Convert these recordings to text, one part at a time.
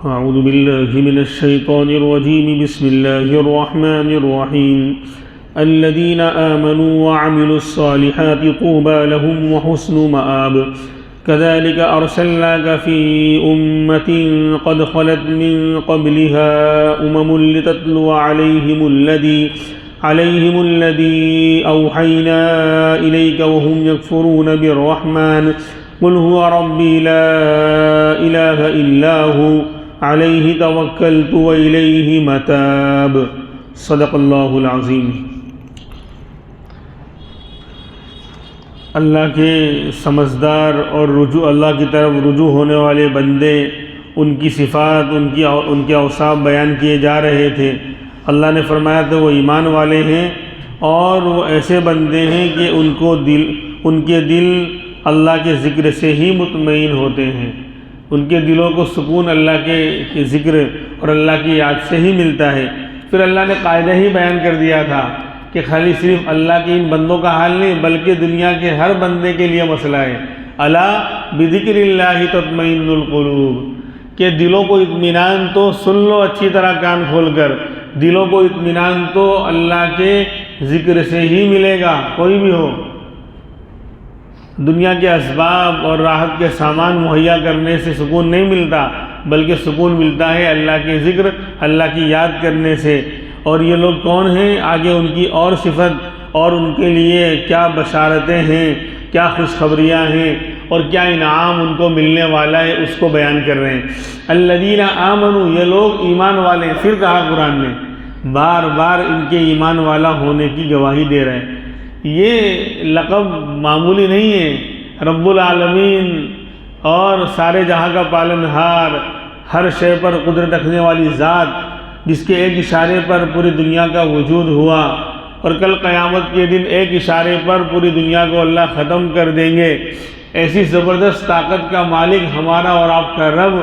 أعوذ بالله من الشيطان الرجيم بسم الله الرحمن الرحيم الذين آمنوا وعملوا الصالحات طوبى لهم وحسن مآب كذلك أرسلناك في أمة قد خلت من قبلها لتتلو عليهم الذي أوحينا إليك وهم يكفرون بالرحمن قل هو ربي لا إله إلا هو عليه توكلت وإليه متاب صدق اللہ العظیم۔ اللہ کے سمجھدار اور اللہ کی طرف رجوع ہونے والے بندے، ان کی صفات، ان کے اوصاف بیان کیے جا رہے تھے۔ اللہ نے فرمایا کہ وہ ایمان والے ہیں اور وہ ایسے بندے ہیں کہ ان کے دل اللہ کے ذکر سے ہی مطمئن ہوتے ہیں، ان کے دلوں کو سکون اللہ کے ذکر اور اللہ کی یاد سے ہی ملتا ہے۔ پھر اللہ نے قاعدہ ہی بیان کر دیا تھا کہ خالی صرف اللہ کے ان بندوں کا حال نہیں بلکہ دنیا کے ہر بندے کے لیے مسئلہ ہے۔ الا بذکر اللہ تطمئن القلوب، کہ دلوں کو اطمینان تو سن لو اچھی طرح کان کھول کر، دلوں کو اطمینان تو اللہ کے ذکر سے ہی ملے گا۔ کوئی بھی ہو، دنیا کے اسباب اور راحت کے سامان مہیا کرنے سے سکون نہیں ملتا، بلکہ سکون ملتا ہے اللہ کے ذکر، اللہ کی یاد کرنے سے۔ اور یہ لوگ کون ہیں؟ آگے ان کی اور صفت اور ان کے لیے کیا بشارتیں ہیں، کیا خوشخبریاں ہیں اور کیا انعام ان کو ملنے والا ہے، اس کو بیان کر رہے ہیں۔ الذین آمنوا، یہ لوگ ایمان والے ہیں۔ پھر کہا قرآن نے، بار بار ان کے ایمان والا ہونے کی گواہی دے رہے ہیں۔ یہ لقب معمولی نہیں ہے۔ رب العالمین اور سارے جہاں کا پالنہار، ہر شے پر قدرت رکھنے والی ذات، جس کے ایک اشارے پر پوری دنیا کا وجود ہوا، اور کل قیامت کے دن ایک اشارے پر پوری دنیا کو اللہ ختم کر دیں گے، ایسی زبردست طاقت کا مالک ہمارا اور آپ کا رب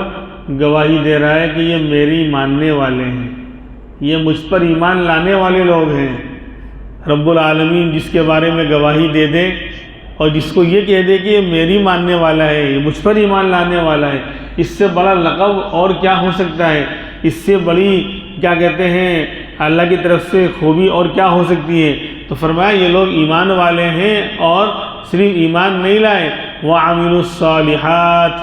گواہی دے رہا ہے کہ یہ میری ماننے والے ہیں، یہ مجھ پر ایمان لانے والے لوگ ہیں۔ رب العالمین جس کے بارے میں گواہی دے دے اور جس کو یہ کہہ دے کہ یہ میری ماننے والا ہے، یہ مجھ پر ایمان لانے والا ہے، اس سے بڑا لقب اور کیا ہو سکتا ہے؟ اس سے بڑی کیا کہتے ہیں اللہ کی طرف سے خوبی اور کیا ہو سکتی ہے؟ تو فرمایا یہ لوگ ایمان والے ہیں اور صرف ایمان نہیں لائے، وَعَمِلُوا الصَّالِحَاتِ،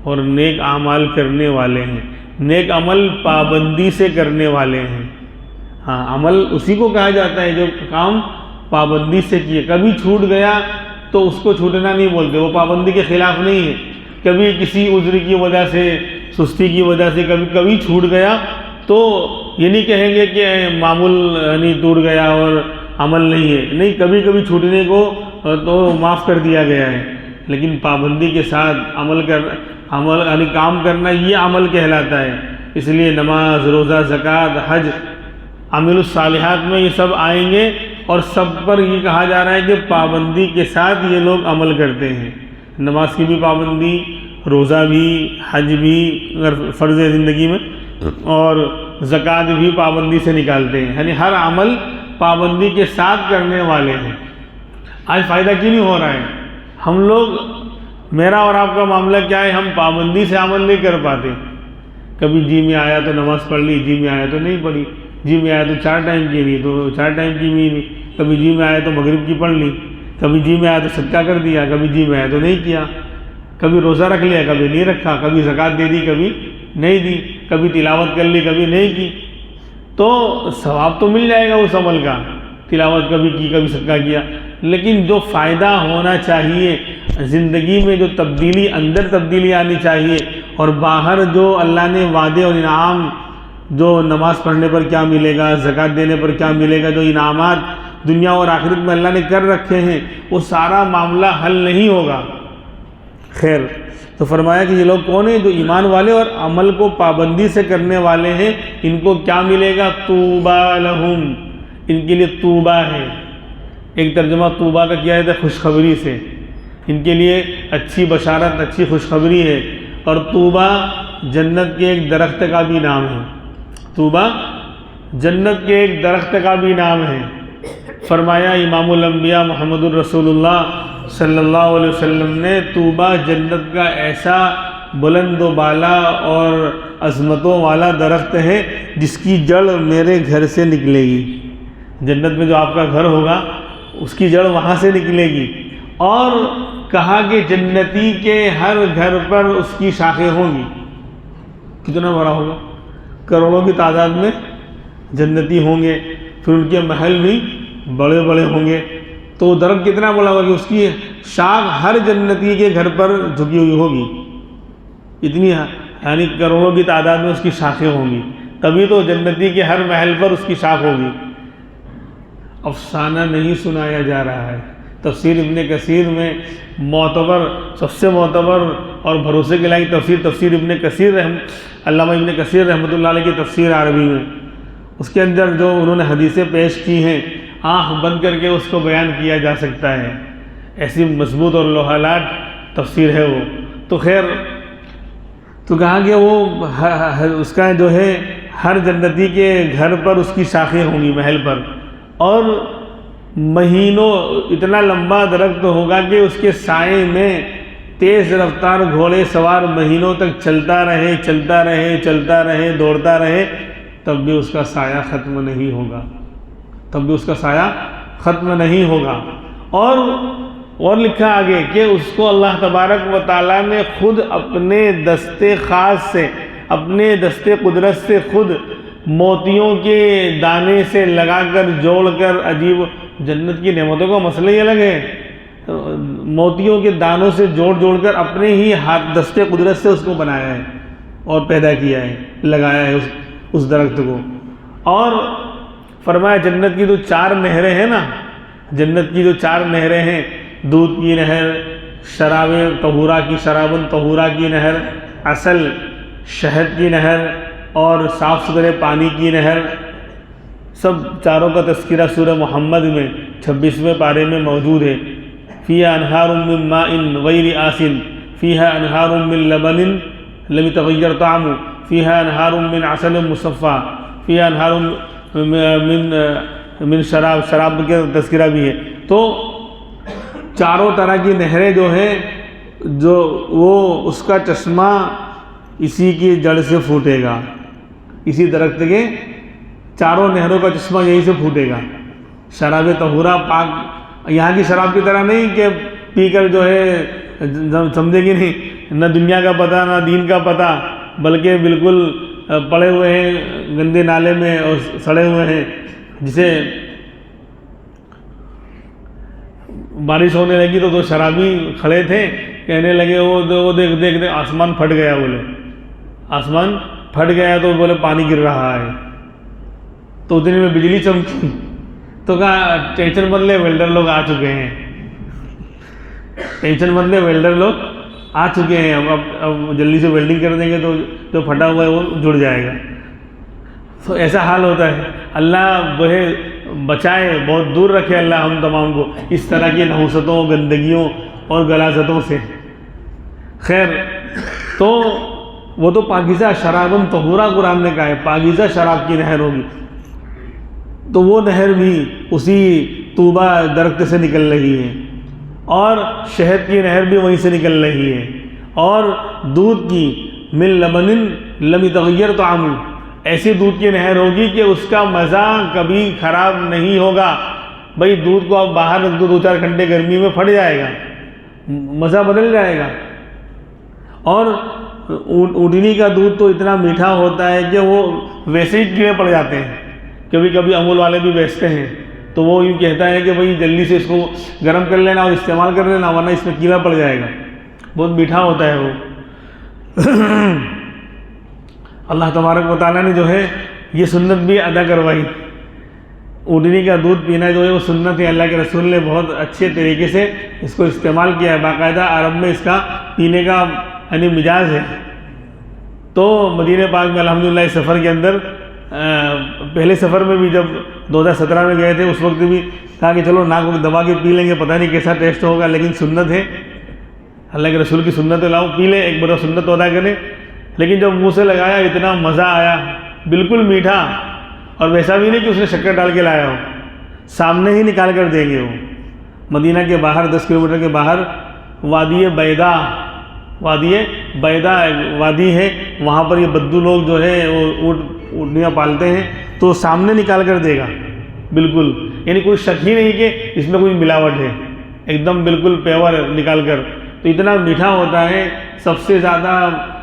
اور نیک اعمال کرنے والے ہیں۔ نیک عمل پابندی سے کرنے والے ہیں۔ ہاں، عمل اسی کو کہا جاتا ہے جو کام پابندی سے کیے۔ کبھی چھوٹ گیا تو اس کو چھوٹنا نہیں بولتے، وہ پابندی کے خلاف نہیں ہے۔ کبھی کسی عذر کی وجہ سے، سستی کی وجہ سے کبھی چھوٹ گیا تو یہ نہیں کہیں گے کہ معمول نہیں ٹوٹ گیا اور عمل نہیں ہے، نہیں، کبھی کبھی چھوٹنے کو تو معاف کر دیا گیا ہے، لیکن پابندی کے ساتھ عمل یعنی کام کرنا یہ عمل کہلاتا ہے۔ اس لیے نماز، روزہ، زکوٰۃ، حج، عامل الصالحات میں یہ سب آئیں گے، اور سب پر یہ کہا جا رہا ہے کہ پابندی کے ساتھ یہ لوگ عمل کرتے ہیں۔ نماز کی بھی پابندی، روزہ بھی، حج بھی اگر فرض ہے زندگی میں، اور زکوٰۃ بھی پابندی سے نکالتے ہیں، یعنی ہر عمل پابندی کے ساتھ کرنے والے ہیں۔ آج فائدہ کیوں نہیں ہو رہا ہے؟ ہم لوگ، میرا اور آپ کا معاملہ کیا ہے؟ ہم پابندی سے عمل نہیں کر پاتے۔ کبھی جی میں آیا تو نماز پڑھ لی، جی میں آیا تو نہیں پڑھی، جی میں آیا تو 4 ٹائم کی نہیں تو 4 ٹائم کی بھی نہیں، کبھی جی میں آیا تو مغرب کی پڑھ لی، کبھی جی میں آیا تو صدقہ کر دیا، کبھی جی میں آیا تو نہیں کیا، کبھی روزہ رکھ لیا، کبھی نہیں رکھا، کبھی زکوٰۃ دے دی، کبھی نہیں دی، کبھی تلاوت کر لی، کبھی نہیں کی۔ تو ثواب تو مل جائے گا اس عمل کا، تلاوت کبھی کی، کبھی صدقہ کیا، لیکن جو فائدہ ہونا چاہیے زندگی میں، جو تبدیلی، اندر تبدیلی آنی چاہیے، اور باہر جو اللہ نے وعدے اور انعام، جو نماز پڑھنے پر کیا ملے گا، زکوٰۃ دینے پر کیا ملے گا، جو انعامات دنیا اور آخرت میں اللہ نے کر رکھے ہیں، وہ سارا معاملہ حل نہیں ہوگا۔ خیر، تو فرمایا کہ یہ لوگ کون ہیں؟ جو ایمان والے اور عمل کو پابندی سے کرنے والے ہیں، ان کو کیا ملے گا؟ طوبیٰ لہم، ان کے لیے طوبیٰ ہے۔ ایک ترجمہ طوبیٰ کا کیا ہے؟ خوشخبری سے، ان کے لیے اچھی بشارت، اچھی خوشخبری ہے۔ اور طوبیٰ جنت کے ایک درخت کا بھی نام ہے، طوبیٰ جنت کے ایک درخت کا بھی نام ہے۔ فرمایا امام الانبیاء محمد الرسول اللہ صلی اللہ علیہ وسلم نے طوبیٰ جنت کا ایسا بلند و بالا اور عظمتوں والا درخت ہے جس کی جڑ میرے گھر سے نکلے گی۔ جنت میں جو آپ کا گھر ہوگا اس کی جڑ وہاں سے نکلے گی۔ اور کہا کہ جنتی کے ہر گھر پر اس کی شاخیں ہوں گی۔ کتنا بڑا ہوگا؟ کروڑوں کی تعداد میں جنتی ہوں گے، پھر ان کے محل بھی بڑے بڑے ہوں گے۔ تو درخت کتنا بڑا ہوگا کہ اس کی شاخ ہر جنتی کے گھر پر جھکی ہوئی ہوگی، اتنی یعنی کروڑوں کی تعداد میں اس کی شاخیں ہوں گی، تبھی تو جنتی کے ہر محل پر اس کی شاخ ہوگی۔ افسانہ نہیں سنایا جا رہا ہے۔ تفسیر ابن کثیر میں معتبر، سب سے معتبر اور بھروسے کے لائق تفسیر ابن کثیر علامہ ابن کثیر رحمۃ اللہ علیہ کی تفسیر عربی میں، اس کے اندر جو انہوں نے حدیثیں پیش کی ہیں، آنکھ بند کر کے اس کو بیان کیا جا سکتا ہے، ایسی مضبوط اور لوہا لاٹ تفسیر ہے وہ۔ تو خیر، تو کہا کہ وہ اس کا جو ہے ہر جنتی کے گھر پر اس کی شاخیں ہوں گی، محل پر، اور مہینوں اتنا لمبا درخت ہوگا کہ اس کے سائے میں تیز رفتار گھوڑے سوار مہینوں تک چلتا رہے، دوڑتا رہے، تب بھی اس کا سایہ ختم نہیں ہوگا، اور لکھا آگے کہ اس کو اللہ تبارک و تعالیٰ نے خود اپنے دستے خاص سے، اپنے دستے قدرت سے خود موتیوں کے دانے سے لگا کر جوڑ کر، عجیب جنت کی نعمتوں کا مسئلہ ہی الگ ہے، موتیوں کے دانوں سے جوڑ کر اپنے ہی ہاتھ دستے قدرت سے اس کو بنایا ہے اور پیدا کیا ہے، لگایا ہے اس درخت کو۔ اور فرمایا جنت کی جو 4 نہریں ہیں نا، جنت کی جو 4 نہریں ہیں، دودھ کی نہر، شراب طہورہ کی نہر، عسل شہد کی نہر، اور صاف ستھرے پانی کی نہر، سب چاروں کا تذکرہ سورہ محمد میں 26ویں پارے میں موجود ہے۔ فیہا انہار من ماء غیر آسن، فیہا انہار من لبن لم یتغیر طعمہ، فیہا انہار من عسل مصفی، فیہا انہار من شراب کے تذکرہ بھی ہے۔ تو چاروں طرح کی نہریں جو ہیں، جو وہ اس کا چشمہ اسی کی جڑ سے پھوٹے گا، اسی درخت کے چاروں نہروں کا چشمہ یہیں سے پھوٹے گا۔ شراب طہورہ پاک، یہاں کی شراب کی طرح نہیں کہ پی کر جو ہے سمجھے گی نہیں، نہ دنیا کا پتہ نہ دین کا پتہ، بلکہ بالکل پڑے ہوئے ہیں گندے نالے میں اور سڑے ہوئے ہیں، جسے بارش ہونے لگی تو 2 شرابی کھڑے تھے، کہنے لگے وہ دیکھ آسمان پھٹ گیا، بولے آسمان پھٹ گیا، تو بولے پانی گر رہا ہے، تو اتنے میں بجلی چمکی، تو کہا ٹینشن مت لے، ویلڈر لوگ آ چکے ہیں، ٹینشن مت لے، ویلڈر لوگ آ چکے ہیں، اب جلدی سے ویلڈنگ کر دیں گے تو جو پھٹا ہوا ہے وہ جڑ جائے گا۔ تو ایسا حال ہوتا ہے۔ اللہ وہ بچائے، بہت دور رکھے اللہ ہم تمام کو اس طرح کی نحوستوں، گندگیوں اور غلاظتوں سے۔ خیر، تو وہ تو پاکیزہ شراب طہورہ قرآن نے کہا ہے، پاکیزہ شراب کی نہر ہوگی، تو وہ نہر بھی اسی طوبہ درخت سے نکل رہی ہے، اور شہد کی نہر بھی وہیں سے نکل رہی ہے، اور دودھ کی من لبن لم یتغیر طعمہ، ایسی دودھ کی نہر ہوگی کہ اس کا مزہ کبھی خراب نہیں ہوگا۔ بھئی دودھ کو آپ باہر رکھ دو 2-4 گھنٹے گرمی میں پھٹ جائے گا، مزہ بدل جائے گا۔ اور اونٹنی کا دودھ تو اتنا میٹھا ہوتا ہے کہ وہ ویسے ہی کیڑے پڑ جاتے ہیں، کبھی امول والے بھی بیچتے ہیں تو وہ یوں کہتا ہے کہ بھئی جلدی سے اس کو گرم کر لینا اور استعمال کر لینا، ورنہ اس میں کیڑا پڑ جائے گا، بہت میٹھا ہوتا ہے وہ۔ اللہ تبارک و تعالیٰ نے جو ہے یہ سنت بھی ادا کروائی، اونٹنی کا دودھ پینا جو ہے وہ سنت ہے، اللہ کے رسول نے بہت اچھے طریقے سے اس کو استعمال کیا ہے، باقاعدہ عرب میں اس کا پینے کا یعنی مجاز ہے۔ تو مدینہ پاک میں الحمدللہ اس سفر کے اندر، پہلے سفر میں بھی جب 2017 میں گئے تھے، اس وقت بھی کہا کہ چلو ناک میں دبا کے پی لیں گے، پتہ نہیں کیسا ٹیسٹ ہوگا، لیکن سنت ہے، اللہ کے رسول کی سنت لاؤ پی لیں، ایک بڑا سنت ادا کریں۔ لیکن جب منہ سے لگایا اتنا مزہ آیا، بالکل میٹھا، اور ویسا بھی نہیں کہ اس نے شکر ڈال کے لایا ہو، سامنے ہی نکال کر دیں گے وہ۔ مدینہ کے باہر 10 کلومیٹر کے باہر وادی بیضاء وادی بیدا وادی ہے، وہاں پر یہ بدو لوگ جو ہے وہ اونٹیاں پالتے ہیں، تو سامنے نکال کر دے گا بالکل، یعنی کوئی شک ہی نہیں کہ اس میں کوئی ملاوٹ ہے، ایک دم بالکل پیور نکال کر، تو اتنا میٹھا ہوتا ہے، سب سے زیادہ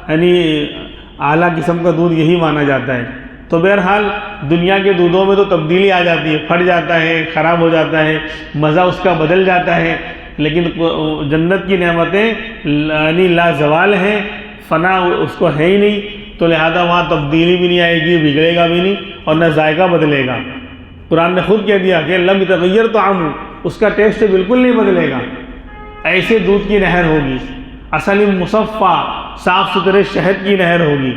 یعنی اعلیٰ قسم کا دودھ یہی مانا جاتا ہے۔ تو بہرحال دنیا کے دودھوں میں تو تبدیلی آ جاتی ہے، پھٹ جاتا ہے، خراب ہو جاتا ہے، مزہ اس کا بدل جاتا ہے، لیکن جنت کی نعمتیں یعنی لازوال ہیں، فنا اس کو ہے ہی نہیں، تو لہذا وہاں تبدیلی بھی نہیں آئے گی، بگڑے گا بھی نہیں، اور نہ ذائقہ بدلے گا۔ قرآن نے خود کہہ دیا کہ لم یتغیر طعمہ، اس کا ٹیسٹ بالکل نہیں بدلے گا، ایسے دودھ کی نہر ہوگی، عسل مصفیٰ، صاف ستھرے شہد کی نہر ہوگی،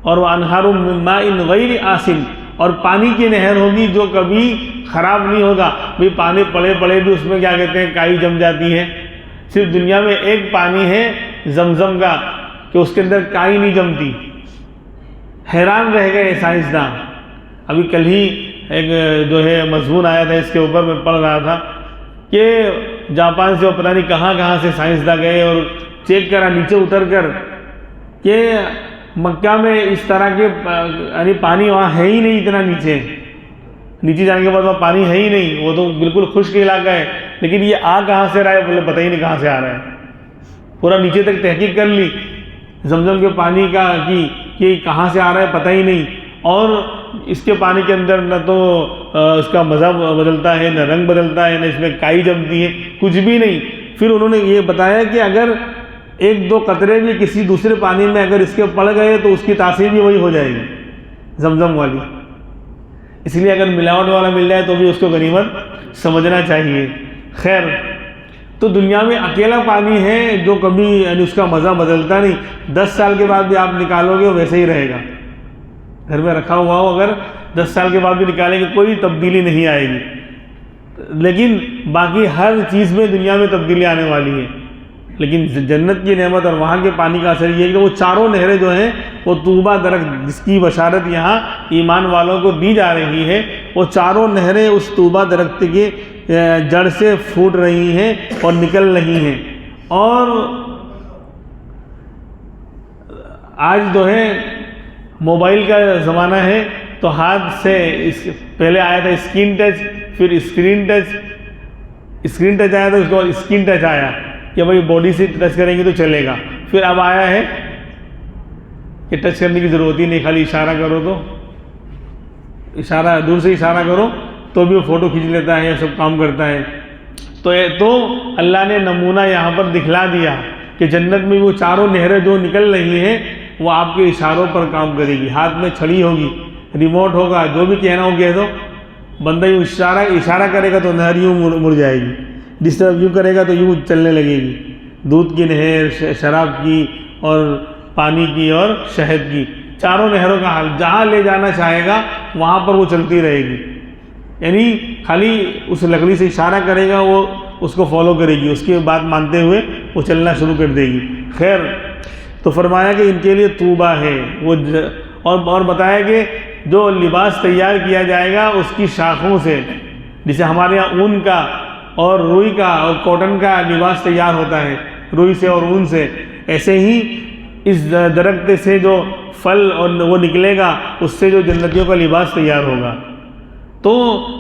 اور وانہار من ماء غیر آسن، اور پانی کی نہر ہوگی جو کبھی خراب نہیں ہوگا۔ بھئی پانی پڑے پڑے بھی اس میں کیا کہتے ہیں کائی جم جاتی ہے، صرف دنیا میں ایک پانی ہے زمزم کا کہ اس کے اندر کائی نہیں جمتی۔ حیران رہ گئے سائنسداں۔ ابھی کل ہی ایک جو ہے مضمون آیا تھا اس کے اوپر، میں پڑھ رہا تھا کہ جاپان سے پتہ نہیں کہاں کہاں سے سائنسداں گئے اور چیک کرا نیچے اتر کر کہ مکہ میں اس طرح کے یعنی پانی وہاں ہے ہی نہیں، اتنا نیچے جانے کے بعد وہاں پانی ہے ہی نہیں، وہ تو بالکل خشک علاقہ ہے، لیکن یہ آ کہاں سے رہا ہے بولے پتہ ہی نہیں کہاں سے آ رہا ہے۔ پورا نیچے تک تحقیق کر لی زمزم کے پانی کا کہ کہاں سے آ رہا ہے پتہ ہی نہیں، اور اس کے پانی کے اندر نہ تو اس کا مزہ بدلتا ہے، نہ رنگ بدلتا ہے، نہ اس میں کائی جمتی ہے، کچھ بھی نہیں۔ پھر انہوں نے یہ بتایا کہ اگر ایک دو قطرے بھی کسی دوسرے پانی میں اگر اس کے پڑ گئے تو اس کی تاثیر بھی وہی ہو جائے گی زمزم والی، اس لیے اگر ملاوٹ والا مل جائے تو بھی اس کو غنیمت سمجھنا چاہیے۔ خیر، تو دنیا میں اکیلا پانی ہے جو کبھی یعنی اس کا مزہ بدلتا نہیں، 10 سال کے بعد بھی آپ نکالو گے وہ ویسے ہی رہے گا، گھر میں رکھا ہوا ہو اگر 10 سال کے بعد بھی نکالیں گے کوئی تبدیلی نہیں آئے گی۔ لیکن باقی ہر چیز میں دنیا میں تبدیلی آنے والی ہے، لیکن جنت کی نعمت اور وہاں کے پانی کا اثر یہ ہے کہ وہ چاروں نہریں جو ہیں وہ طوبہ درخت، جس کی بشارت یہاں ایمان والوں کو دی جا رہی ہے، وہ چاروں نہریں اس طوبہ درخت کے جڑ سے پھوٹ رہی ہیں اور نکل رہی ہیں۔ اور آج جو ہے موبائل کا زمانہ ہے، تو ہاتھ سے پہلے آیا تھا اسکرین ٹچ، پھر اسکرین ٹچ آیا تھا، اس کو اسکرین ٹچ آیا کہ بھائی باڈی سے ٹچ کریں گے تو چلے گا، پھر اب آیا ہے کہ ٹچ کرنے کی ضرورت ہی نہیں، خالی اشارہ کرو تو اشارہ دور سے اشارہ کرو تو بھی وہ فوٹو کھینچ لیتا ہے، سب کام کرتا ہے۔ تو اللہ نے نمونہ یہاں پر دکھلا دیا کہ جنت میں وہ چاروں نہریں جو نکل رہی ہیں وہ آپ کے اشاروں پر کام کرے گی، ہاتھ میں چھڑی ہوگی، ریموٹ ہوگا، جو بھی کہنا ہو کہہ دو، بندہ یوں اشارہ کرے گا تو نہر یوں مڑ جائے گی، جس طرح یوں کرے گا تو یوں چلنے لگے گی، دودھ کی نہر، شراب کی اور پانی کی اور شہد کی، چاروں نہروں کا حال جہاں لے جانا چاہے گا وہاں پر وہ چلتی رہے گی، یعنی خالی اس لکڑی سے اشارہ کرے گا وہ اس کو فالو کرے گی، اس کی بات مانتے ہوئے وہ چلنا شروع کر دے گی۔ خیر، تو فرمایا کہ ان کے لیے طوبہ ہے، وہ اور بتایا کہ جو لباس تیار کیا جائے گا اس کی شاخوں سے، جسے ہمارے یہاں اون کا اور روئی کا اور کاٹن کا لباس تیار ہوتا ہے، روئی سے اور اون سے، ایسے ہی اس درخت سے جو پھل اور وہ نکلے گا اس سے جو جنتیوں کا لباس تیار ہوگا۔ تو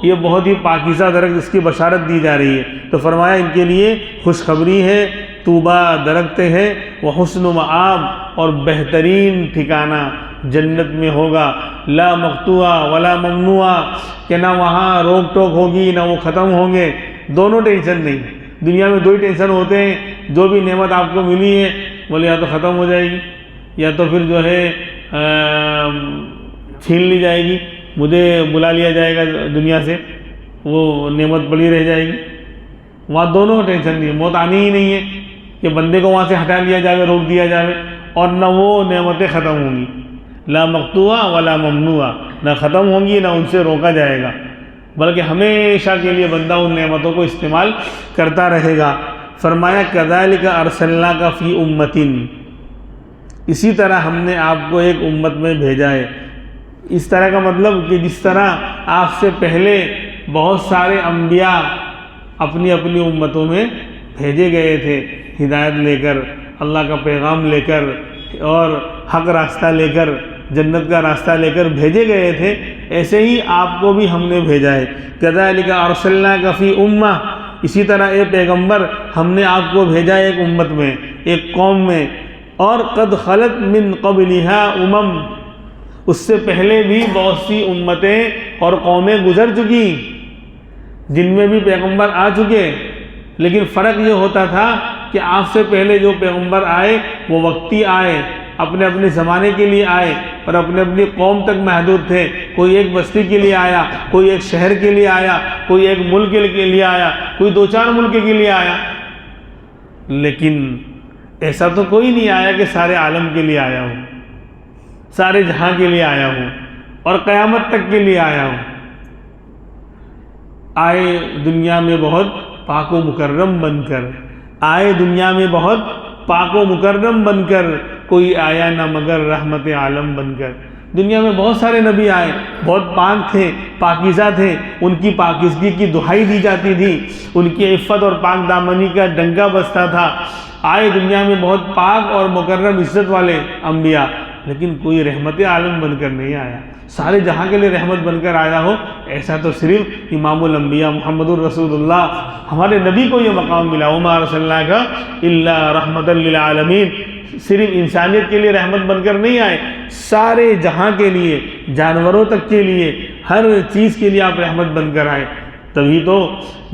یہ بہت ہی پاکیزہ درخت، اس کی بشارت دی جا رہی ہے۔ تو فرمایا ان کے لیے خوشخبری ہے، طوبہ درخت ہے، وحسن مآب، اور بہترین ٹھکانہ جنت میں ہوگا، لا مقطوع ولا ممنوع، کہ نہ وہاں روک ٹوک ہوگی نہ وہ ختم ہوں گے، دونوں ٹینشن نہیں۔ دنیا میں دو ہی ٹینشن ہوتے ہیں، جو بھی نعمت آپ کو ملی ہے بولے یا تو ختم ہو جائے گی یا تو پھر جو ہے چھین لی جائے گی، مجھے بلا لیا جائے گا دنیا سے، وہ نعمت پڑی رہ جائے گی۔ وہاں دونوں ٹینشن نہیں، موت آنی ہی نہیں ہے کہ بندے کو وہاں سے ہٹا لیا جائے، روک دیا جائے، اور نہ وہ نعمتیں ختم ہوں گی، لا مقطوع ولا ممنوع، نہ ختم ہوں گی نہ ان سے روکا جائے گا، بلکہ ہمیشہ کے لیے بندہ ان نعمتوں کو استعمال کرتا رہے گا۔ فرمایا کذالک ارسلناک فی امۃ، اسی طرح ہم نے آپ کو ایک امت میں بھیجا ہے۔ اس طرح کا مطلب کہ جس طرح آپ سے پہلے بہت سارے انبیاء اپنی اپنی امتوں میں بھیجے گئے تھے ہدایت لے کر، اللہ کا پیغام لے کر اور حق راستہ لے کر، جنت کا راستہ لے کر بھیجے گئے تھے، ایسے ہی آپ کو بھی ہم نے بھیجا ہے۔ کذالک ارسلناک فی امہ، اسی طرح اے پیغمبر ہم نے آپ کو بھیجا ایک امت میں، ایک قوم میں، اور قد خلت من قبلھا امم، اس سے پہلے بھی بہت سی امتیں اور قومیں گزر چکی جن میں بھی پیغمبر آ چکے، لیکن فرق یہ ہوتا تھا کہ آپ سے پہلے جو پیغمبر آئے وہ وقتی آئے، اپنے اپنے زمانے کے لیے آئے اور اپنے اپنی قوم تک محدود تھے۔ کوئی ایک بستی کے لیے آیا، کوئی ایک شہر کے لیے آیا، کوئی ایک ملک کے لیے آیا، کوئی 2-4 ملک کے لیے آیا، لیکن ایسا تو کوئی نہیں آیا کہ سارے عالم کے لیے آیا ہوں، سارے جہاں کے لیے آیا ہوں اور قیامت تک کے لیے آیا ہوں۔ آئے دنیا میں بہت پاک و مکرم بن کر، آئے دنیا میں بہت پاک و مکرم بن کر، کوئی آیا نہ مگر رحمت عالم بن کر۔ دنیا میں بہت سارے نبی آئے، بہت پاک تھے، پاکیزہ تھے، ان کی پاکیزگی کی دہائی دی جاتی تھی، ان کی عفت اور پاک دامنی کا ڈنکا بجتا تھا۔ آئے دنیا میں بہت پاک اور مکرم عزت والے انبیاء، لیکن کوئی رحمت عالم بن کر نہیں آیا، سارے جہاں کے لیے رحمت بن کر آیا ہو، ایسا تو صرف امام الانبیاء محمد الرسول اللہ ہمارے نبی کو یہ مقام ملا۔ وما ارسلناک الا رحمۃ للعالمین، صرف انسانیت کے لیے رحمت بن کر نہیں آئے، سارے جہاں کے لیے، جانوروں تک کے لیے، ہر چیز کے لیے آپ رحمت بن کر آئے۔ تبھی تو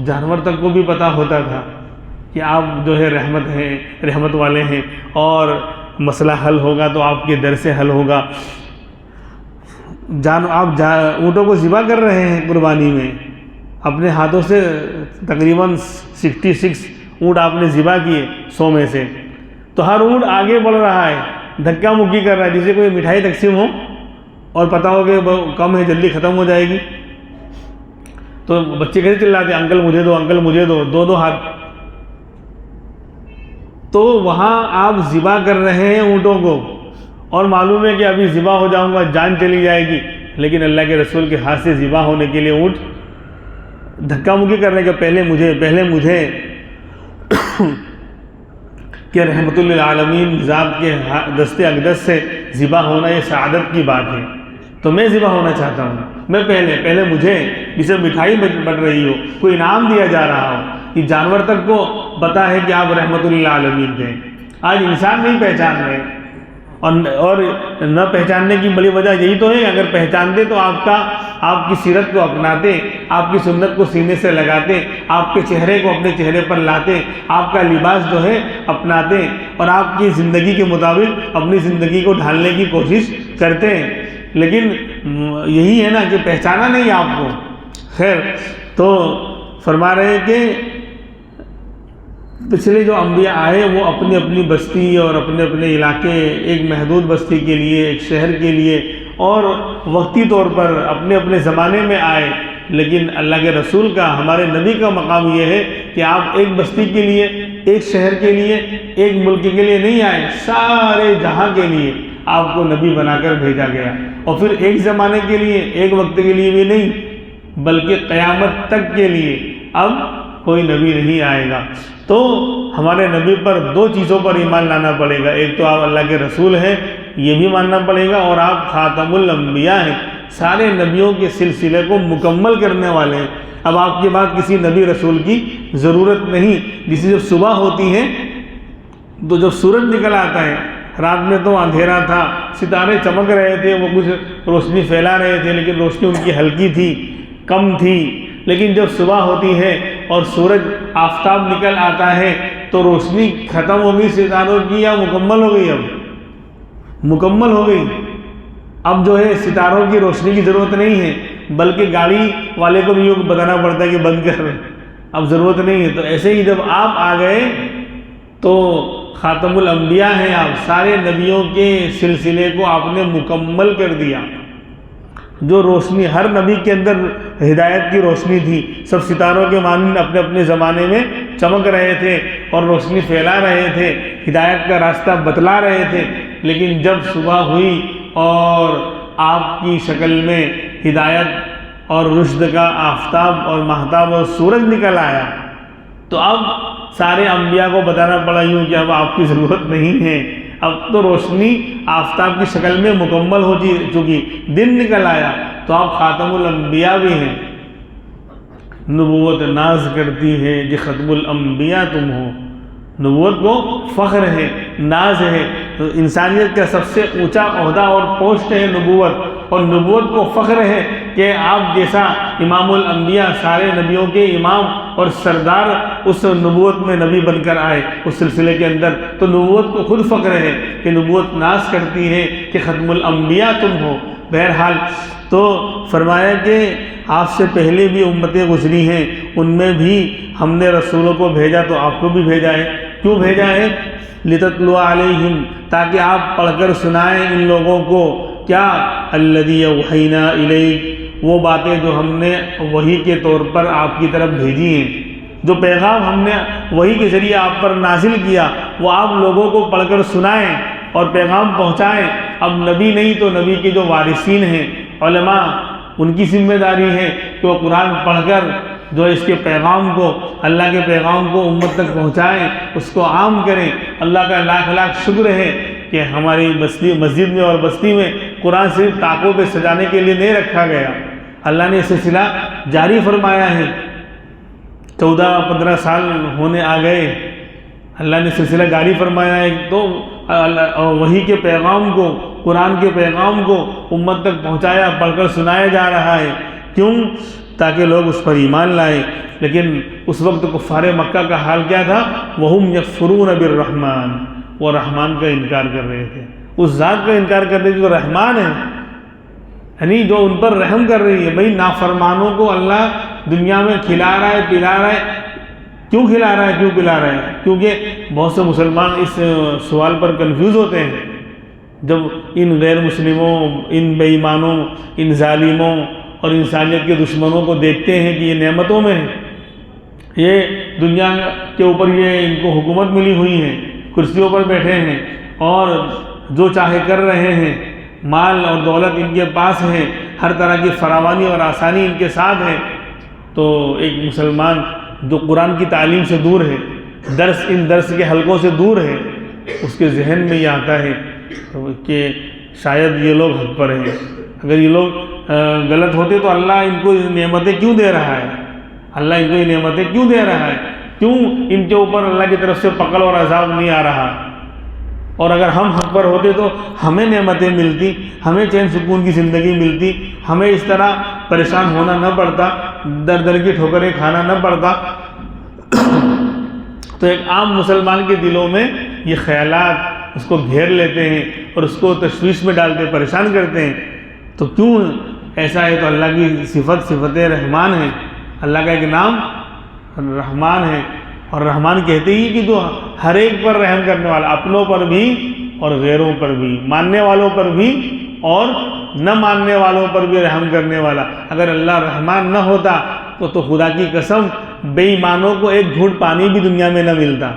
جانور تک کو بھی پتہ ہوتا تھا کہ آپ جو ہے رحمت ہیں، رحمت والے ہیں، اور مسئلہ حل ہوگا تو آپ کے در سے حل ہوگا۔ آپ اونٹوں کو ذبح کر رہے ہیں قربانی میں، اپنے ہاتھوں سے تقریباً 66 اونٹ آپ نے ذبح کیے 100 میں سے، تو ہر اونٹ آگے بڑھ رہا ہے، دھکا مکی کر رہا ہے، جسے کوئی مٹھائی تقسیم ہو اور پتہ ہو کہ کم ہے، جلدی ختم ہو جائے گی، تو بچے کیسے چلاتے ہیں، انکل مجھے دو، انکل مجھے دو، 2 ہاتھ۔ تو وہاں آپ ذبح کر رہے ہیں اونٹوں کو، اور معلوم ہے کہ ابھی ذبح ہو جاؤں گا، جان چلی جائے گی، لیکن اللہ کے رسول کے ہاتھ سے ذبح ہونے کے لیے اونٹ دھکا مکی کرنے کا پہلے مجھے کہ رحمت للعالمین ذات کے دست اقدس سے ذبح ہونا یہ سعادت کی بات ہے، تو میں ذبح ہونا چاہتا ہوں، میں پہلے مجھے، جسے مٹھائی بٹ رہی ہو، کوئی انعام دیا جا رہا ہو، یہ جانور تک کو پتہ ہے کہ آپ رحمت للعالمین تھے۔ آج انسان نہیں پہچان رہے، اور نہ پہچاننے کی بڑی وجہ یہی تو ہے، اگر پہچانتے تو آپ کی سیرت کو اپناتے، آپ کی سنت کو سینے سے لگاتے، آپ کے چہرے کو اپنے چہرے پر لاتے، آپ کا لباس جو ہے اپناتے، اور آپ کی زندگی کے مطابق اپنی زندگی کو ڈھالنے کی کوشش کرتے ہیں، لیکن یہی ہے نا کہ پہچانا نہیں آپ کو۔ خیر، تو فرما رہے ہیں کہ پچھلے جو انبیاء آئے وہ اپنی اپنی بستی اور اپنے اپنے علاقے، ایک محدود بستی کے لیے، ایک شہر کے لیے، اور وقتی طور پر اپنے اپنے زمانے میں آئے، لیکن اللہ کے رسول کا، ہمارے نبی کا مقام یہ ہے کہ آپ ایک بستی کے لیے، ایک شہر کے لیے، ایک ملک کے لیے نہیں آئے، سارے جہاں کے لیے آپ کو نبی بنا کر بھیجا گیا، اور پھر ایک زمانے کے لیے، ایک وقت کے لیے بھی نہیں، بلکہ قیامت تک کے لیے اب کوئی نبی نہیں آئے گا۔ تو ہمارے نبی پر 2 چیزوں پر ایمان لانا پڑے گا، ایک تو آپ اللہ کے رسول ہیں، یہ بھی ماننا پڑے گا، اور آپ خاتم الانبیاء ہیں، سارے نبیوں کے سلسلے کو مکمل کرنے والے ہیں۔ اب آپ کے بعد کسی نبی رسول کی ضرورت نہیں، جسے جب صبح ہوتی ہے تو جب سورج نکل آتا ہے، رات میں تو اندھیرا تھا، ستارے چمک رہے تھے، وہ کچھ روشنی پھیلا رہے تھے، لیکن روشنی ان کی ہلکی تھی، کم تھی، لیکن جب صبح ہوتی ہے اور سورج آفتاب نکل آتا ہے تو روشنی ختم ہو گئی ستاروں کی، یا مکمل ہو گئی؟ اب مکمل ہو گئی، اب جو ہے ستاروں کی روشنی کی ضرورت نہیں ہے، بلکہ گاڑی والے کو بھی یہ بتانا پڑتا ہے کہ بند کر، اب ضرورت نہیں ہے۔ تو ایسے ہی جب آپ آ گئے تو خاتم الانبیاء ہیں آپ، سارے نبیوں کے سلسلے کو آپ نے مکمل کر دیا۔ جو روشنی ہر نبی کے اندر ہدایت کی روشنی تھی، سب ستاروں کے مانند اپنے اپنے زمانے میں چمک رہے تھے اور روشنی پھیلا رہے تھے، ہدایت کا راستہ بتلا رہے تھے، لیکن جب صبح ہوئی اور آپ کی شکل میں ہدایت اور رشد کا آفتاب اور مہتاب اور سورج نکل آیا، تو اب سارے انبیاء کو بتانا پڑا یوں کہ اب آپ کی ضرورت نہیں ہے، اب تو روشنی آفتاب کی شکل میں مکمل ہو چکی، دن نکل آیا، تو آپ خاتم الانبیاء بھی ہیں۔ نبوت ناز کرتی ہے کہ ختم الانبیاء تم ہو، نبوت کو فخر ہے، ناز ہے، انسانیت کا سب سے اونچا عہدہ اور پوسٹ ہے نبوت، اور نبوت کو فخر ہے کہ آپ جیسا امام الانبیاء، سارے نبیوں کے امام اور سردار اس نبوت میں نبی بن کر آئے اس سلسلے کے اندر، تو نبوت کو خود فخر ہے کہ نبوت ناز کرتی ہے کہ ختم الانبیاء تم ہو۔ بہرحال تو فرمایا کہ آپ سے پہلے بھی امتیں گزری ہیں، ان میں بھی ہم نے رسولوں کو بھیجا، تو آپ کو بھی بھیجا ہے۔ کیوں بھیجا ہے؟ لِتَتْلُوَ عَلَيْهِمْ، تاکہ آپ پڑھ کر سنائیں ان لوگوں کو کیا، الَّذِي أَوْحَيْنَا إِلَيْكَ، وہ باتیں جو ہم نے وحی کے طور پر آپ کی طرف بھیجی ہیں، جو پیغام ہم نے وحی کے ذریعے آپ پر نازل کیا، وہ آپ لوگوں کو پڑھ کر سنائیں اور پیغام پہنچائیں۔ اب نبی نہیں تو نبی کے جو وارثین ہیں، علماء، ان کی ذمہ داری ہے کہ وہ قرآن پڑھ کر جو اس کے پیغام کو، اللہ کے پیغام کو امت تک پہنچائیں، اس کو عام کریں۔ اللہ کا لاکھ لاکھ شکر ہے کہ ہماری مسجد میں اور بستی میں قرآن صرف طاقوں پہ سجانے کے لیے نہیں رکھا گیا، اللہ نے یہ سلسلہ جاری فرمایا ہے۔ 14-15 سال ہونے آ گئے، اللہ نے سلسلہ جاری فرمایا ہے، تو وحی کے پیغام کو، قرآن کے پیغام کو امت تک پہنچایا، پڑھ کر سنایا جا رہا ہے۔ کیوں؟ تاکہ لوگ اس پر ایمان لائیں۔ لیکن اس وقت کفار مکہ کا حال کیا تھا؟ وَهُمْ يَكْفُرُونَ بِالرَّحْمَانِ، وہ رحمان کا انکار کر رہے تھے، اس ذات کا انکار کر رہے تھے جو رحمان ہے، یعنی جو ان پر رحم کر رہی ہے۔ بھئی نافرمانوں کو اللہ دنیا میں کھلا رہا ہے، پلا رہا ہے، کیوں کھلا رہا ہے، کیوں پلا رہا ہے؟ کیونکہ بہت سے مسلمان اس سوال پر کنفیوز ہوتے ہیں جب ان غیر مسلموں، ان بے ایمانوں، ان ظالموں اور انسانیت کے دشمنوں کو دیکھتے ہیں کہ یہ نعمتوں میں ہیں، یہ دنیا کے اوپر یہ ان کو حکومت ملی ہوئی ہے، کرسیوں پر بیٹھے ہیں اور جو چاہے کر رہے ہیں، مال اور دولت ان کے پاس ہے، ہر طرح کی فراوانی اور آسانی ان کے ساتھ ہے، تو ایک مسلمان جو قرآن کی تعلیم سے دور ہے، ان درس کے حلقوں سے دور ہے، اس کے ذہن میں یہ آتا ہے کہ شاید یہ لوگ حق پر ہیں، اگر یہ لوگ غلط ہوتے تو اللہ ان کو نعمتیں کیوں دے رہا ہے، اللہ ان کو یہ نعمتیں کیوں دے رہا ہے، کیوں ان کے اوپر اللہ کی طرف سے پکڑ اور عذاب نہیں آ رہا، اور اگر ہم حق پر ہوتے تو ہمیں نعمتیں ملتی، ہمیں چین سکون کی زندگی ملتی، ہمیں اس طرح پریشان ہونا نہ پڑتا، در در کی ٹھوکریں کھانا نہ پڑتا۔ تو ایک عام مسلمان کے دلوں میں یہ خیالات اس کو گھیر لیتے ہیں اور اس کو تشویش میں ڈالتے، پریشان کرتے ہیں۔ تو کیوں ایسا ہے؟ تو اللہ کی صفت رحمان ہے، اللہ کا ایک نام رحمان ہے، اور رحمان کہتے ہی کہ جو ہر ایک پر رحم کرنے والا، اپنوں پر بھی اور غیروں پر بھی، ماننے والوں پر بھی اور نہ ماننے والوں پر بھی رحم کرنے والا۔ اگر اللہ رحمان نہ ہوتا تو خدا کی قسم بے ایمانوں کو ایک گھونٹ پانی بھی دنیا میں نہ ملتا۔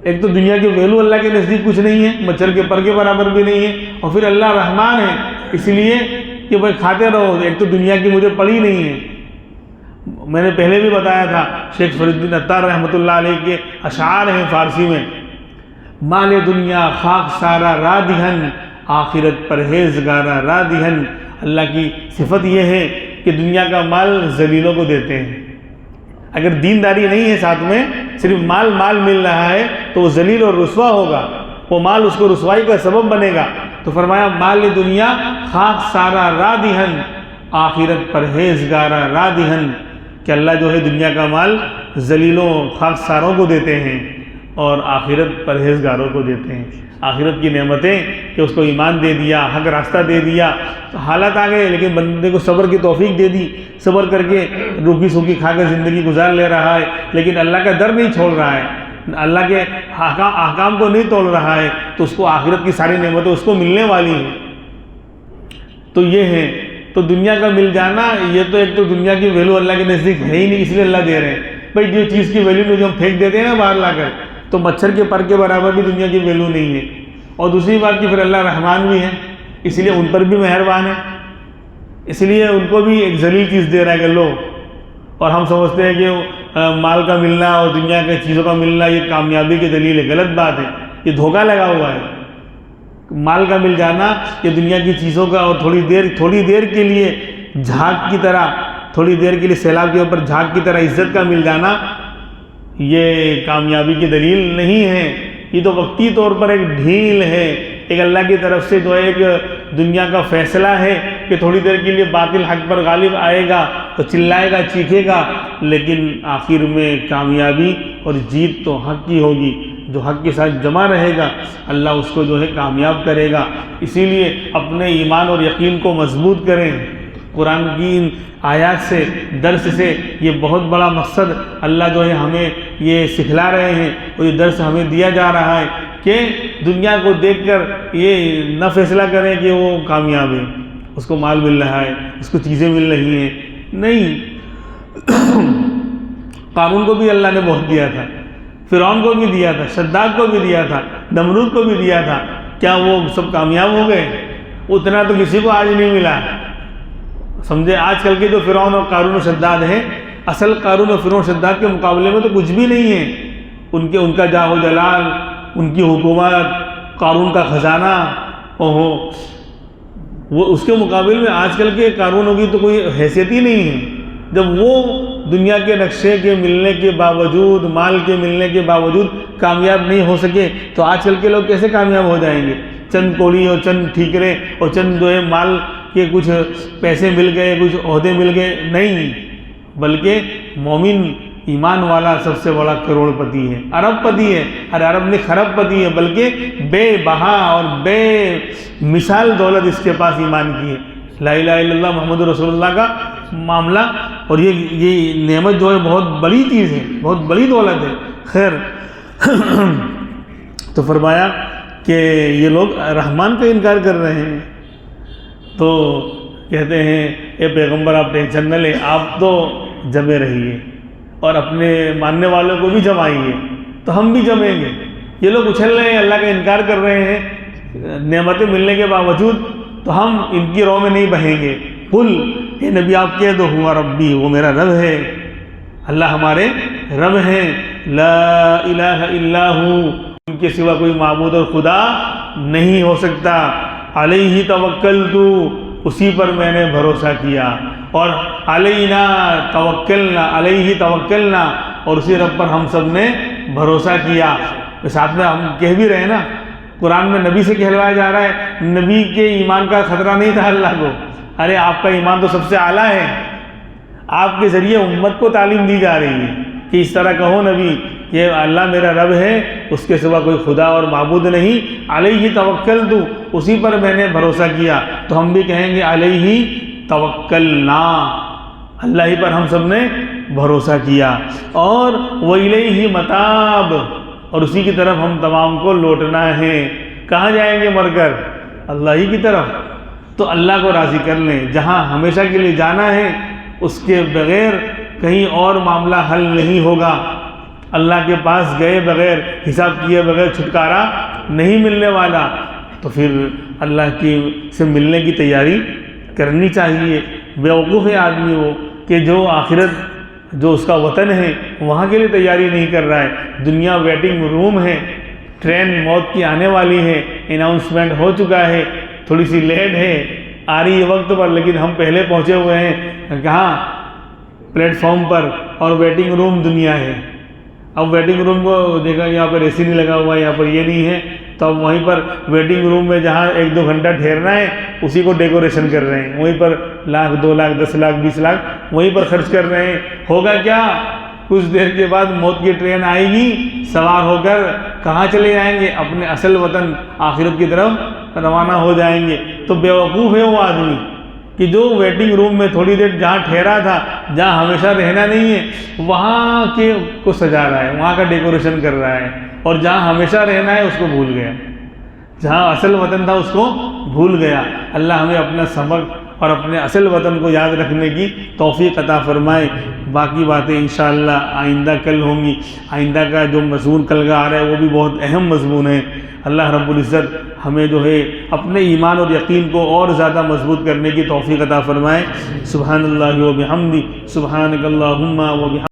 ایک تو دنیا کی ویلو اللہ کے نزدیک کچھ نہیں ہے، مچھر کے پر کے برابر بھی نہیں ہے، اور پھر اللہ رحمان ہے اس لیے کہ بھائی کھاتے رہو، ایک تو دنیا کی مجھے پڑی نہیں ہے۔ میں نے پہلے بھی بتایا تھا، شیخ فرید الدین عطار رحمۃ اللہ علیہ کے اشعار ہیں فارسی میں، مال دنیا خاک سارا را دہن، آخرت پرہیزگارا را دہن۔ اللہ کی صفت یہ ہے کہ دنیا کا مال ذلیلوں کو دیتے ہیں۔ اگر دینداری نہیں ہے ساتھ میں، صرف مال مل رہا ہے تو وہ ذلیل اور رسوا ہوگا، وہ مال اس کو رسوائی کا سبب بنے گا۔ تو فرمایا مال دنیا خاک سارا را دہن، آخرت پرہیزگارا را دہن، کہ اللہ جو ہے دنیا کا مال ذلیلوں خاک ساروں کو دیتے ہیں اور آخرت پرہیزگاروں کو دیتے ہیں۔ آخرت کی نعمتیں کہ اس کو ایمان دے دیا، حق راستہ دے دیا، تو حالات آ گئے، لیکن بندے کو صبر کی توفیق دے دی، صبر کر کے روکھی سوکھی کھا کر زندگی گزار لے رہا ہے، لیکن اللہ کا در نہیں چھوڑ رہا ہے، اللہ کے احکام کو نہیں توڑ رہا ہے، تو اس کو آخرت کی ساری نعمتیں اس کو ملنے والی ہیں۔ تو یہ ہے، تو دنیا کا مل جانا، یہ تو ایک تو دنیا کی ویلو اللہ کے نزدیک ہے ہی نہیں، اس لیے اللہ دے رہے ہیں۔ بھائی جو چیز کی ویلو نہیں، جو ہم پھینک دیتے ہیں نا باہر لا کر، تو مچھر کے پر کے برابر بھی دنیا کی ویلو نہیں ہے۔ اور دوسری بات کہ پھر اللہ رحمان بھی ہے، اس لیے ان پر بھی مہربان ہے، اس لیے ان کو بھی ایک ذلیل چیز دے رہا ہے کہ لو، اور ہم سمجھتے ہیں کہ مال کا ملنا اور دنیا کے چیزوں کا ملنا یہ کامیابی کی دلیل ہے، غلط بات ہے، یہ دھوکہ لگا ہوا ہے۔ مال کا مل جانا یہ دنیا کی چیزوں کا، اور تھوڑی دیر کے لیے جھاگ کی طرح، تھوڑی دیر کے لیے سیلاب کے اوپر جھاگ کی طرح عزت کا مل جانا، یہ کامیابی کی دلیل نہیں ہے۔ یہ تو وقتی طور پر ایک ڈھیل ہے، ایک اللہ کی طرف سے جو ایک دنیا کا فیصلہ ہے کہ تھوڑی دیر کے لیے باطل حق پر غالب آئے گا تو چلائے گا، چیخے گا، لیکن آخر میں کامیابی اور جیت تو حق کی ہوگی۔ جو حق کے ساتھ جمع رہے گا اللہ اس کو جو ہے کامیاب کرے گا۔ اسی لیے اپنے ایمان اور یقین کو مضبوط کریں۔ قرآن کی ان آیات سے، درس سے یہ بہت بڑا مقصد اللہ جو ہے ہمیں یہ سکھلا رہے ہیں، اور یہ درس ہمیں دیا جا رہا ہے کہ دنیا کو دیکھ کر یہ نہ فیصلہ کریں کہ وہ کامیاب ہے، اس کو مال مل رہا ہے، اس کو چیزیں مل رہی ہیں، نہیں۔ قارون کو بھی اللہ نے بہت دیا تھا، فرعون کو بھی دیا تھا، شداد کو بھی دیا تھا، نمرود کو بھی دیا تھا، کیا وہ سب کامیاب ہو گئے؟ اتنا تو کسی کو آج نہیں ملا، سمجھے؟ آج کل کے جو فرعون اور قارون و شداد ہیں، اصل قارون اور فرعون و شداد کے مقابلے میں تو کچھ بھی نہیں ہے۔ ان کا جاہ و جلال، ان کی حکومت، قارون کا خزانہ، وہ اس کے مقابلے میں آج کل کے قارونوں کی تو کوئی حیثیت ہی نہیں ہے۔ جب وہ دنیا کے نقشے کے ملنے کے باوجود، مال کے ملنے کے باوجود کامیاب نہیں ہو سکے تو آج کل کے لوگ کیسے کامیاب ہو جائیں گے؟ چند کوڑی اور چند ٹھیکرے اور چند جو ہے مال کے کچھ پیسے مل گئے، کچھ عہدے مل گئے، نہیں، بلکہ مومن ایمان والا سب سے بڑا کروڑ پتی ہے، ارب پتی ہے، ارے عرب نے خرب پتی ہے، بلکہ بے بہا اور بے مثال دولت اس کے پاس ایمان کی ہے۔ لا الہ الا اللہ محمد رسول اللہ کا معاملہ، اور یہ نعمت جو ہے بہت بڑی چیز ہے، بہت بڑی دولت ہے۔ خیر، تو فرمایا کہ یہ لوگ رحمان کا انکار کر رہے ہیں، تو کہتے ہیں اے پیغمبر آپ ٹینشن نہ لیں، آپ تو جمے رہیے اور اپنے ماننے والوں کو بھی جمائیے، تو ہم بھی جمیں گے۔ یہ لوگ اچھل رہے ہیں، اللہ کا انکار کر رہے ہیں نعمتیں ملنے کے باوجود، تو ہم ان کی رو میں نہیں بہیں گے۔ قل، اے نبی آپ کہہ دو، ہوا ربی، وہ میرا رب ہے، اللہ ہمارے رب ہیں، لا الہ الا ہو، ان کے سوا کوئی معبود اور خدا نہیں ہو سکتا، علیہ توکلت، اسی پر میں نے بھروسہ کیا، اور علینا توکلنا، علیہ توکلنا، اور اسی رب پر ہم سب نے بھروسہ کیا۔ ساتھ میں ہم کہہ بھی رہے نا، قرآن میں نبی سے کہلوایا جا رہا ہے، نبی کے ایمان کا خطرہ نہیں تھا اللہ کو، ارے آپ کا ایمان تو سب سے اعلیٰ ہے، آپ کے ذریعے امت کو تعلیم دی جا رہی ہے کہ اس طرح کہو نبی کہ اللہ میرا رب ہے، اس کے سوا کوئی خدا اور معبود نہیں، علیہ توکلت، اسی پر میں نے بھروسہ کیا۔ تو ہم بھی کہیں گے علیہ توکلنا، اللہ ہی پر ہم سب نے بھروسہ کیا، اور وَإِلَيْهِ مَتَابٌ، اور اسی کی طرف ہم تمام کو لوٹنا ہے۔ کہاں جائیں گے مر کر؟ اللہ ہی کی طرف۔ تو اللہ کو راضی کر لیں، جہاں ہمیشہ کے لیے جانا ہے اس کے بغیر کہیں اور معاملہ حل نہیں ہوگا۔ اللہ کے پاس گئے بغیر، حساب کیے بغیر چھٹکارا نہیں ملنے والا، تو پھر اللہ کی سے ملنے کی تیاری کرنی چاہیے۔ بیوقوف ہے آدمی وہ کہ جو آخرت، جو اس کا وطن ہے، وہاں کے لیے تیاری نہیں کر رہا ہے۔ دنیا ویٹنگ روم ہے، ٹرین موت کی آنے والی ہے، اناؤنسمنٹ ہو چکا ہے، تھوڑی سی لیٹ ہے، آ رہی ہے وقت پر، لیکن ہم پہلے پہنچے ہوئے ہیں کہاں؟ پلیٹ فارم پر، اور ویٹنگ روم دنیا ہے۔ اب ویٹنگ روم کو دیکھا، یہاں پر اے سی نہیں لگا ہوا ہے، یہاں پر یہ نہیں ہے، تو اب وہیں پر ویٹنگ روم میں جہاں 1-2 گھنٹہ ٹھہرنا ہے اسی کو ڈیکوریشن کر رہے ہیں، وہیں پر 1 لاکھ 2 لاکھ 10 لاکھ 20 لاکھ وہیں پر خرچ کر رہے ہیں۔ ہوگا کیا؟ کچھ دیر کے بعد موت کی ٹرین آئے گی، سوار ہو کر کہاں چلے جائیں گے؟ اپنے اصل وطن آخرت کی طرف روانہ ہو جائیں گے۔ تو بیوقوف ہے وہ آدمی کہ جو ویٹنگ روم میں تھوڑی دیر جہاں ٹھہرا تھا، جہاں ہمیشہ رہنا نہیں ہے، وہاں کے کو سجا رہا ہے، وہاں کا ڈیکوریشن کر رہا ہے، اور جہاں ہمیشہ رہنا ہے اس کو بھول گیا، جہاں اصل وطن تھا اس کو بھول گیا۔ اللہ ہمیں اپنا سبق اور اپنے اصل وطن کو یاد رکھنے کی توفیق عطا فرمائے۔ باقی باتیں انشاءاللہ آئندہ کل ہوں گی۔ آئندہ کا جو مضمون کل کا آ رہا ہے وہ بھی بہت اہم مضمون ہے۔ اللہ رب العزت ہمیں جو ہے اپنے ایمان اور یقین کو اور زیادہ مضبوط کرنے کی توفیق عطا فرمائے۔ سبحان اللہ و بحمدہ، سبحانک اللہم و بحمدہ۔